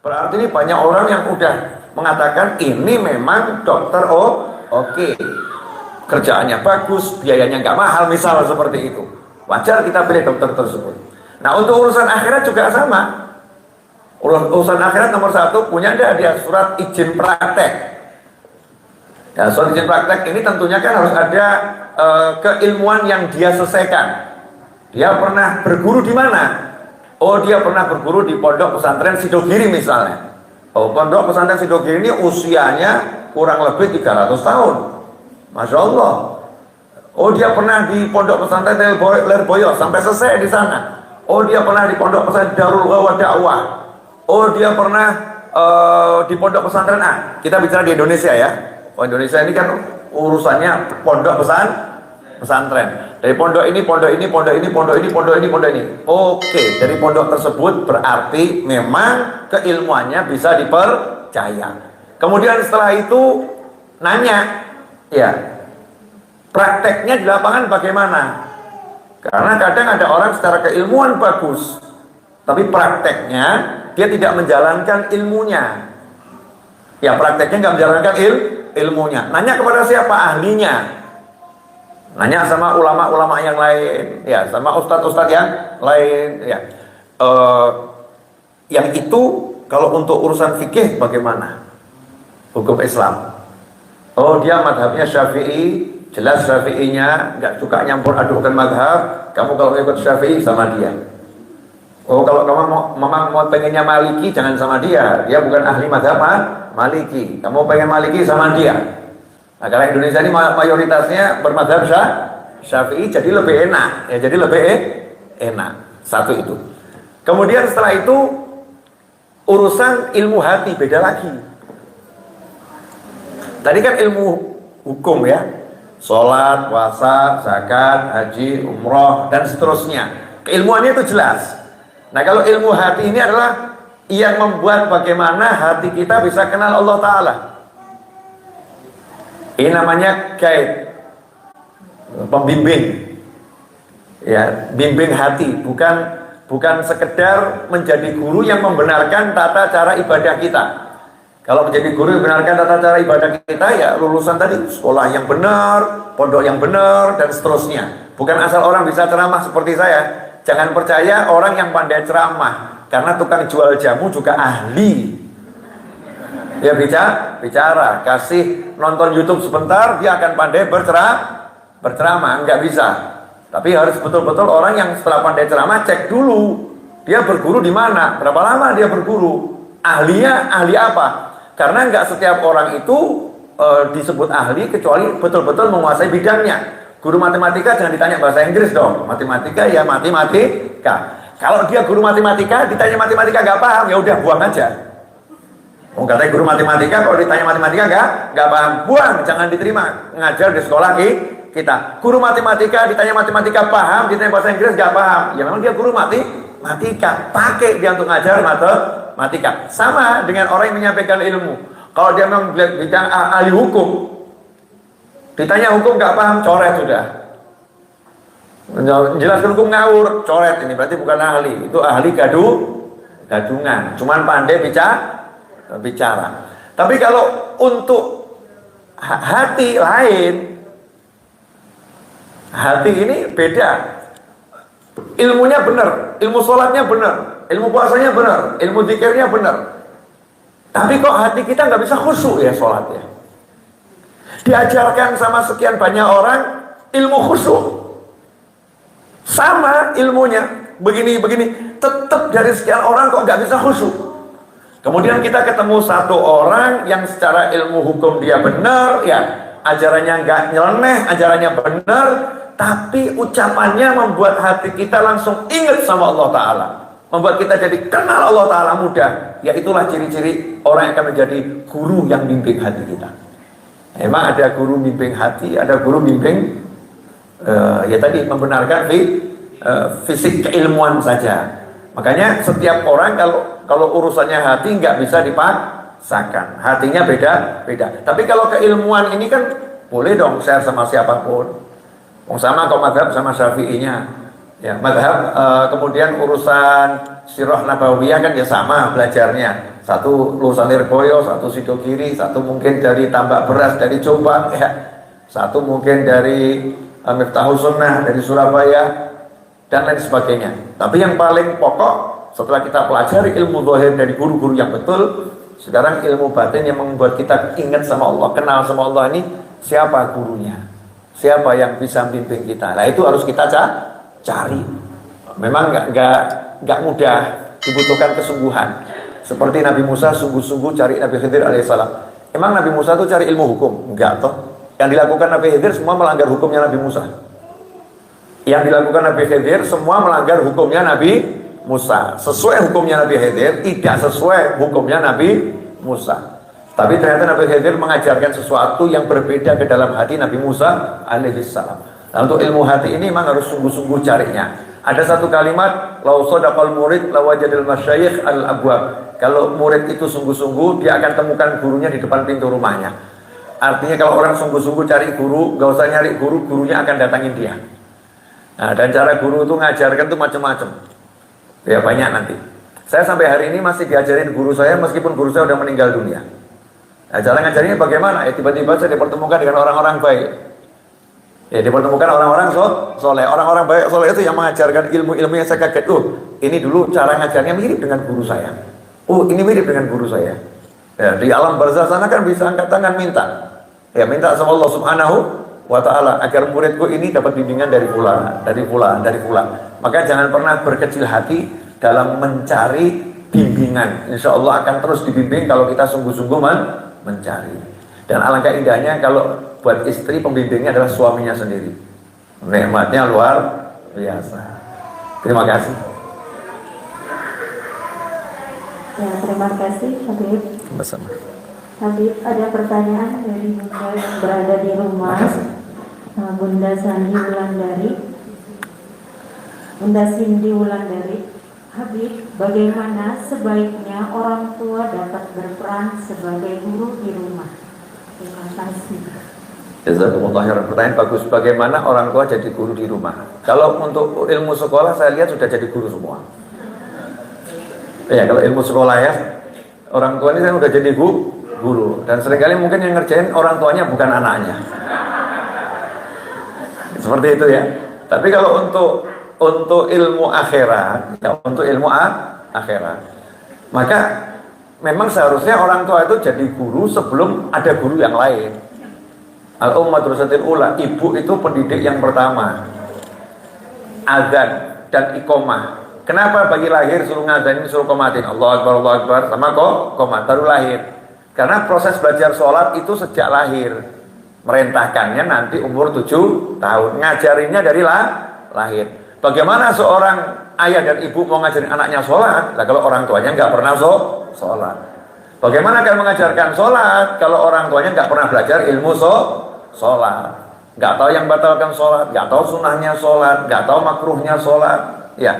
Berarti ini banyak orang yang udah mengatakan ini memang dokter oke. Kerjaannya bagus, biayanya nggak mahal, misalnya seperti itu. Wajar kita pilih dokter tersebut. Nah, untuk urusan akhirat juga sama. Urusan akhirat nomor satu, punya dia surat izin praktek. Ya, surat izin praktek ini tentunya kan harus ada keilmuan yang dia selesaikan. Dia pernah berguru di mana? Oh, dia pernah berguru di pondok pesantren Sidogiri misalnya. Oh, pondok pesantren Sidogiri ini usianya kurang lebih 300 tahun. Masya Allah. Oh, dia pernah di pondok pesantren Lerboyo sampai selesai di sana. Oh, dia pernah di pondok pesantren Darul Ghawa Dakwah. Oh, dia pernah di pondok pesantren A. Kita bicara di Indonesia ya. Oh, Indonesia ini kan urusannya pondok pesantren. Dari pondok ini, pondok ini, pondok ini, pondok ini, pondok ini, pondok ini. Oke, dari pondok tersebut berarti memang keilmuannya bisa dipercaya. Kemudian setelah itu nanya, ya, prakteknya di lapangan bagaimana? Karena kadang ada orang secara keilmuan bagus, tapi prakteknya dia tidak menjalankan ilmunya. Ya, prakteknya nggak menjalankan ilmunya. Nanya kepada siapa? Ahlinya. Nanya sama ulama-ulama yang lain, ya, sama ustadz-ustadz yang lain, ya. Yang itu kalau untuk urusan fikih bagaimana? Hukum Islam. Oh, dia madhabnya Syafi'i, jelas Syafi'inya nggak suka nyampur adukkan madhab. Kamu kalau ikut Syafi'i sama dia. Oh, kalau kamu memang mau pengennya Maliki, jangan sama dia. Dia bukan ahli madhab Maliki. Kamu pengen Maliki sama dia. Nah, karena Indonesia ini mayoritasnya bermadhab Syafi'i, jadi lebih enak. Ya, jadi lebih enak. Satu itu. Kemudian setelah itu urusan ilmu hati beda lagi. Tadi kan ilmu hukum ya, sholat, puasa, zakat, haji, umroh, dan seterusnya. Keilmuannya itu jelas. Nah, kalau ilmu hati ini adalah yang membuat bagaimana hati kita bisa kenal Allah Ta'ala. Ini namanya guide, pembimbing. Ya, bimbing hati, bukan sekedar menjadi guru yang membenarkan tata cara ibadah kita. Kalau menjadi guru yang membenarkan tata cara ibadah kita, ya lulusan tadi sekolah yang benar, pondok yang benar, dan seterusnya. Bukan asal orang bisa ceramah seperti saya. Jangan percaya orang yang pandai ceramah, karena tukang jual jamu juga ahli. Dia bicara, kasih nonton YouTube sebentar, dia akan pandai berceramah, nggak bisa. Tapi harus betul-betul orang yang setelah pandai ceramah cek dulu dia berguru di mana, berapa lama dia berguru, ahlinya ahli apa. Karena nggak setiap orang itu disebut ahli kecuali betul-betul menguasai bidangnya. Guru matematika jangan ditanya bahasa Inggris dong, matematika ya matematika. Kalau dia guru matematika ditanya matematika nggak paham, ya udah buang aja. Oh, katanya guru matematika kalau ditanya matematika nggak paham, buang, jangan diterima ngajar di sekolah kita. Guru matematika ditanya matematika paham, ditanya bahasa Inggris nggak paham, ya memang dia guru matematika, pakai dia untuk ngajar matematika. Sama dengan orang yang menyampaikan ilmu. Kalau dia memang bidang ahli hukum, ditanya hukum nggak paham, coret sudah. Menjelaskan hukum ngawur, coret, ini berarti bukan ahli, itu ahli gadungan, cuman pandai bicara. Tapi kalau untuk hati lain, hati ini beda. Ilmunya benar, ilmu sholatnya benar, ilmu puasanya benar, ilmu zikirnya benar. Tapi kok hati kita nggak bisa khusyuk ya sholatnya. Diajarkan sama sekian banyak orang ilmu khusyuk, sama ilmunya begini, tetap dari sekian orang kok nggak bisa khusyuk. Kemudian kita ketemu satu orang yang secara ilmu hukum dia benar, ya ajarannya nggak nyeleneh, ajarannya benar, tapi ucapannya membuat hati kita langsung ingat sama Allah Ta'ala, membuat kita jadi kenal Allah Ta'ala mudah. Ya itulah ciri-ciri orang yang akan menjadi guru yang bimbing hati kita. Emang ada guru bimbing hati, ada guru bimbing ya tadi membenarkan fisik keilmuan saja. Makanya setiap orang kalau urusannya hati nggak bisa dipaksakan, hatinya beda. Tapi kalau keilmuan ini kan boleh dong share sama siapapun. Sama kok madhab sama Syafi'inya, ya madhab. Kemudian urusan sirah nabawiyah kan ya sama belajarnya. Satu lulusan Lirboyo, satu Sidogiri, satu mungkin dari Tambak Beras dari Jombang, ya. Satu mungkin dari Miftahul Sunnah dari Surabaya dan lain sebagainya. Tapi yang paling pokok setelah kita pelajari ilmu zahir dari guru-guru yang betul, sekarang ilmu batin yang membuat kita ingat sama Allah, kenal sama Allah ini siapa gurunya, siapa yang bisa membimbing kita. Nah itu harus kita cari. Memang nggak mudah, dibutuhkan kesungguhan. Seperti Nabi Musa sungguh-sungguh cari Nabi Khidir alaihissalam. Emang Nabi Musa itu cari ilmu hukum? Enggak toh. Yang dilakukan Nabi Khidir semua melanggar hukumnya Nabi Musa. Yang dilakukan Nabi Khidir semua melanggar hukumnya Nabi Musa. Sesuai hukumnya Nabi Khidir, tidak sesuai hukumnya Nabi Musa. Tapi ternyata Nabi Khidir mengajarkan sesuatu yang berbeda ke dalam hati Nabi Musa alaihissalam. Nah, untuk ilmu hati ini memang harus sungguh-sungguh carinya. Ada satu kalimat, lau sodaqal murid lawajadil masyayikh al-abwab. Kalau murid itu sungguh-sungguh, dia akan temukan gurunya di depan pintu rumahnya. Artinya kalau orang sungguh-sungguh cari guru, gak usah nyari guru, gurunya akan datangin dia. Nah, dan cara guru itu ngajarkan tuh macam-macam. Ya banyak nanti. Saya sampai hari ini masih diajarin guru saya meskipun guru saya udah meninggal dunia. Nah, cara ngajarinnya bagaimana? Ya tiba-tiba saya dipertemukan dengan orang-orang baik. Ya dipertemukan orang-orang soleh. Orang-orang baik soleh itu yang mengajarkan ilmu-ilmu yang saya kaget. Ini dulu cara ngajarnya mirip dengan guru saya. Ini mirip dengan guru saya. Ya, di alam barzah sana kan bisa angkat tangan minta. Ya minta sama Allah Subhanahu wa ta'ala agar muridku ini dapat bimbingan dari fulan, dari fulan, dari fulan. Maka jangan pernah berkecil hati dalam mencari bimbingan. Insya Allah akan terus dibimbing kalau kita sungguh-sungguh mencari. Dan alangkah indahnya kalau buat istri pembimbingnya adalah suaminya sendiri. Nikmatnya luar biasa. Terima kasih. Ya, terima kasih Habib. Bersama. Habib, ada pertanyaan dari Bunda yang berada di rumah. Bunda Sandi Wulandari. Bunda Cindy Wulandari. Habib, bagaimana sebaiknya orang tua dapat berperan sebagai guru di rumah? Terima kasih. Jazakumullah khairan. Pertanyaan bagus. Bagaimana orang tua jadi guru di rumah? Kalau untuk ilmu sekolah saya lihat sudah jadi guru semua. Ya kalau ilmu sekolah ya, orang tua ini kan udah jadi guru. Dan seringkali mungkin yang ngerjain orang tuanya bukan anaknya. Seperti itu ya. Tapi kalau untuk ilmu akhirat, ya, untuk ilmu akhirat, maka memang seharusnya orang tua itu jadi guru sebelum ada guru yang lain. Al-Ummadrasatil Ula, ibu itu pendidik yang pertama. Azan dan iqomah. Kenapa bagi lahir suruh ngazanin, suruh qomatin? Allah Akbar, sama qomat, baru lahir. Karena proses belajar sholat itu sejak lahir. Merintahkannya nanti umur 7 tahun. Ngajarinnya dari lahir. Bagaimana seorang ayah dan ibu mau ngajarin anaknya sholat? Nah, kalau orang tuanya nggak pernah sholat. Bagaimana akan mengajarkan sholat kalau orang tuanya nggak pernah belajar ilmu sholat? Nggak tahu yang batalkan sholat, nggak tahu sunnahnya sholat, nggak tahu makruhnya sholat, ya,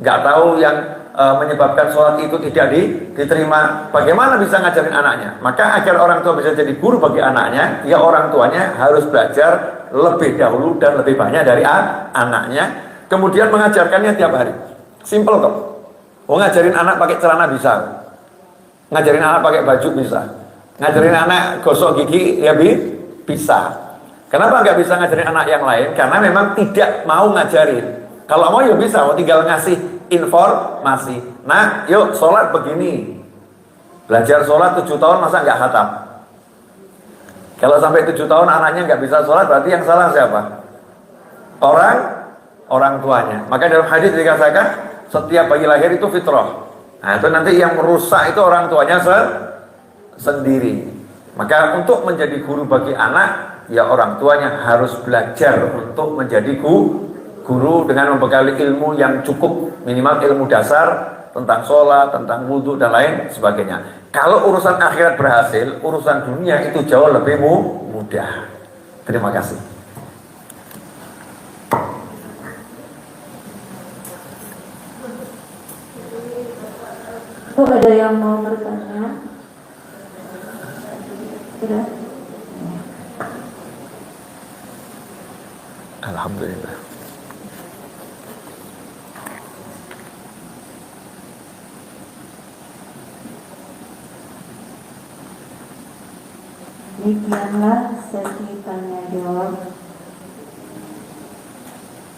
nggak tahu yang menyebabkan sholat itu tidak diterima. Bagaimana bisa ngajarin anaknya? Maka agar orang tua bisa jadi guru bagi anaknya, ya orang tuanya harus belajar lebih dahulu dan lebih banyak dari anaknya. Kemudian mengajarkannya tiap hari. Simple kok. Mau ngajarin anak pakai celana bisa, ngajarin anak pakai baju bisa, ngajarin anak gosok gigi ya bisa. Kenapa nggak bisa ngajarin anak yang lain? Karena memang tidak mau ngajarin. Kalau mau ya bisa, mau tinggal ngasih informasi. Nah, yuk sholat begini. Belajar sholat 7 tahun masa nggak khatam? Kalau sampai 7 tahun anaknya nggak bisa sholat, berarti yang salah siapa? Orang tuanya. Maka dalam hadis dikatakan setiap bayi lahir itu fitrah. Nah, itu nanti yang merusak itu orang tuanya sendiri. Maka untuk menjadi guru bagi anak, ya orang tuanya harus belajar untuk menjadi guru dengan membekali ilmu yang cukup, minimal ilmu dasar tentang sholat, tentang wudhu dan lain sebagainya. Kalau urusan akhirat berhasil, urusan dunia itu jauh lebih mudah. Terima kasih. Oh, ada yang mau bertanya? Tidak? Alhamdulillah. Demikianlah sesi tanya jawab.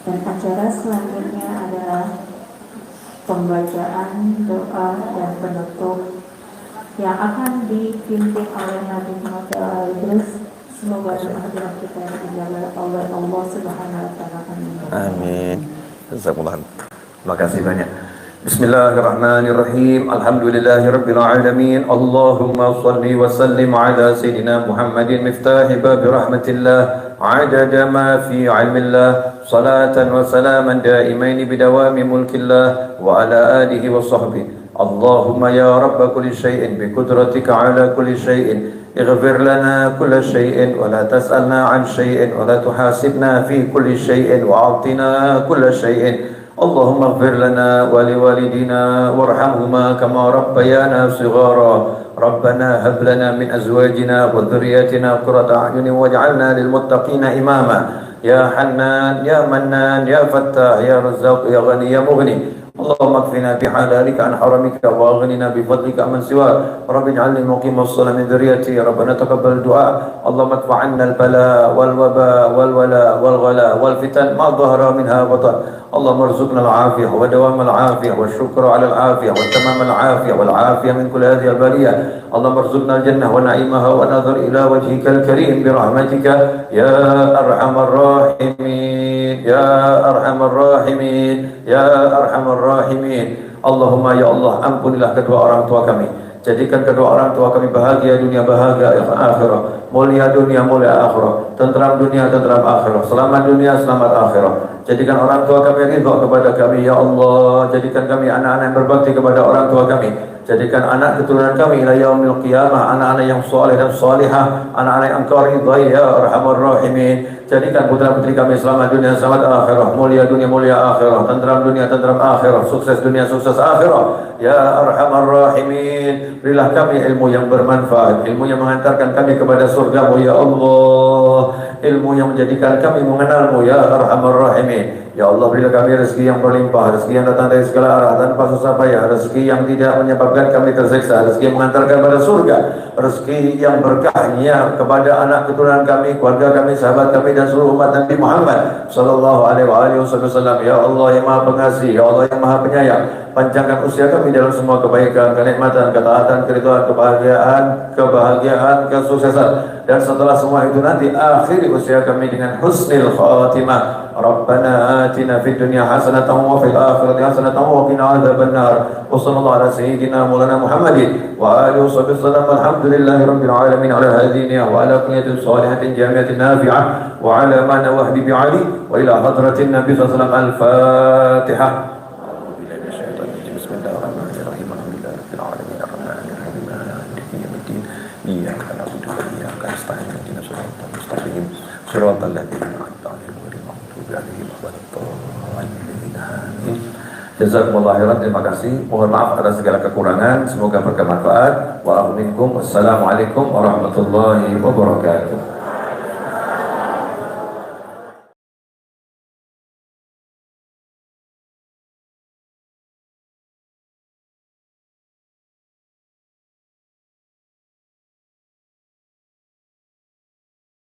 Dan acara selanjutnya adalah pembacaan doa dan penutup yang akan dipimpin oleh Nabi Muhammad Idris. Semoga doa kita dijabah oleh Allah Subhanahu wa taala. Amin. Jazakumullah. Terima kasih banyak. Bismillahirrahmanirrahim. Alhamdulillahirabbil alamin. Allahumma shalli wa sallim ala sayidina Muhammadin miftahi bab rahmatillah. Adada ma fi ilmillah. Salatan wa salaman daimain bidawami mulkillah wa ala alihi wa sahbihi. Allahumma ya rabb kulli syai'in bi qudratika ala kulli syai'in. اغفر لنا كل شيء ولا تسألنا عن شيء ولا تحاسبنا في كل شيء وأعطنا كل شيء اللهم اغفر لنا ولوالدينا وارحمهما كما ربيانا صغارا ربنا هب لنا من أزواجنا وذرياتنا قرة أعين واجعلنا للمتقين إماما يا حنان يا منان يا فتاح يا رزاق يا غني يا مغني اللهم اكفنا بحلالك عن حرمك واغننا بفضلك عمن سواك رب اجعلني مقيم الصلاة من ذريتي ربنا تقبل الدعاء اللهم ادفع عنا البلاء والوباء والولاء والغلاء والفتن ما ظهر منها بطن اللهم ارزقنا العافية ودوام العافية والشكر على العافية وتمام العافية والعافية من كل هذه البلية اللهم ارزقنا الجنة ونعيمها ونظر إلى وجهك الكريم برحمتك يا أرحم الراحمين يا أرحم الراحمين يا أرحم الراحمين اللهم ya Allah ampunilah kedua orang tua kami, jadikan kedua orang tua kami bahagia dunia bahagia akhirat, mulia dunia mulia akhirat, tentram dunia tentram akhirat, selamat dunia selamat akhirat. Jadikan orang tua kami ridha kepada kami ya Allah, jadikan kami anak-anak yang berbakti kepada orang tua kami, jadikan anak keturunan kami ila yaumil qiyamah anak-anak yang saleh dan salihah, anak-anak yang engkau ridhai ya arhamar rahimin. Jadikan putra-putri kami selamat dunia selamat akhirat, mulia dunia mulia akhirat, tentram dunia tentram akhirat, sukses dunia sukses akhirat ya arhamar rahimin. Berilah kami ilmu yang bermanfaat, ilmu yang mengantarkan kami kepada surgamu ya Allah, ilmu yang menjadikan kami mengenalmu ya arhamar rahimin. Ya Allah, berilah kami rezeki yang berlimpah, rezeki yang datang dari segala arah tanpa susah payah, rezeki yang tidak menyebabkan kami tersiksa, rezeki yang mengantarkan pada surga, rezeki yang berkahnya kepada anak keturunan kami, keluarga kami, sahabat kami dan seluruh umat Nabi Muhammad sallallahu alaihi wasallam. Ya Allah yang Maha Pengasih, ya Allah yang Maha Penyayang, panjangkan usia kami dalam semua kebaikan, kenikmatan, ketaatan, keridhaan, kebahagiaan, kesuksesan, dan setelah semua itu nanti akhiri usia kami dengan husnul khatimah. Rabbana atina fid dunya hasanatan wa fil akhirati hasanatan wa qina adzabannar. Wa sallallahu ala sayyidina maulana Muhammadin wa alihi wasallam. Alhamdulillahi rabbil alamin ala hadhihi wa ala kulli salihatin jamiatin nafi'ah wa ala ma nawahdi bi ali wa ila hadratin nabi sallallahu alaihi wasallam. Al-Fatihah. Bismillahirrahmanirrahim. Alhamdulillahirabbil alamin arrahmanir rahim maliki yaumiddin. Iyyaka na'budu wa iyyaka nasta'in. Ihdinas siratal mustaqim. Siratal ladzina an'amta 'alaihim Jazakumullah khairan, terima kasih. Mohon maaf atas segala kekurangan, semoga bermanfaat. Wassalamualaikum warahmatullahi wabarakatuh.